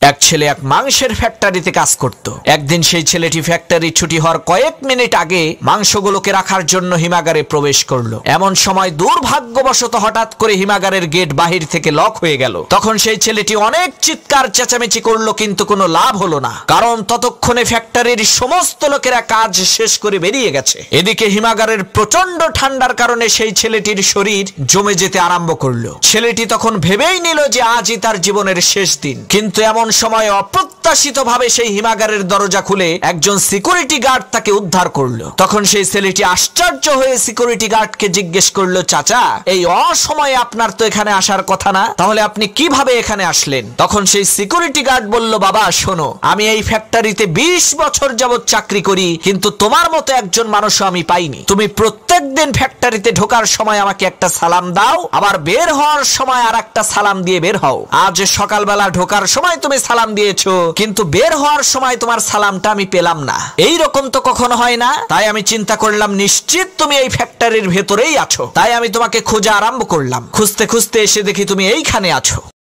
এক ছেলে এক মাংসের ফ্যাক্টরিতে কাজ করত। একদিন সেই ছেলেটি ফ্যাক্টরি ছুটি হওয়ার কয়েক মিনিট আগে মাংসগুলোকে রাখার জন্য হিমাগারে প্রবেশ করলো। এমন সময় দুর্ভাগ্যবশত হঠাৎ করে হিমাগারের গেট বাহির থেকে লক হয়ে গেল। তখন সেই ছেলেটি অনেক চিৎকার চেঁচামেচি করলো, কিন্তু কোনো লাভ হলো না, কারণ ততক্ষণে ফ্যাক্টরির সমস্ত লোকেরা কাজ শেষ করে বেরিয়ে গেছে। এদিকে হিমাগারের প্রচন্ড ঠান্ডার কারণে সেই ছেলেটির শরীর জমে যেতে আরম্ভ করলো। ছেলেটি তখন ভেবেই নিল যে আজই তার জীবনের শেষ দিন। কিন্তু এমন সময় অপ্রত্যাশিতভাবে সেই হিমাগারের দরজা খুলে একজন সিকিউরিটি গার্ড তাকে উদ্ধার করলো। তখন সেই ছেলেটি আশ্চর্য হয়ে সিকিউরিটি গার্ডকে জিজ্ঞেস করলো, চাচা, এই অসময়ে আপনার তো এখানে আসার কথা না, তাহলে আপনি কিভাবে এখানে আসলেন? তখন সেই সিকিউরিটি গার্ড বলল, বাবা শোনো, আমি এই ফ্যাক্টরিতে 20 বছর যাবত চাকরি করি, কিন্তু তোমার মতো একজন মানুষও আমি পাইনি। তুমি প্রত্যেকদিন ফ্যাক্টরিতে ঢোকার সময় আমাকে একটা সালাম দাও, আবার বের হওয়ার সময় আর একটা সালাম দিয়ে বের হও। আজ সকালবেলা ঢোকার সময় তুমি সালাম দিয়েছো, কিন্তু বের হওয়ার সময় তোমার সালামটা আমি পেলাম না। এই রকম তো কখনো হয় না। তাই আমি চিন্তা করলাম নিশ্চিত তুমি এই ফ্যাক্টরির ভেতরেই আছো। তাই আমি তোমাকে খোঁজা আরম্ভ করলাম। খুঁজতে খুঁজতে এসে দেখি তুমি এইখানে আছো।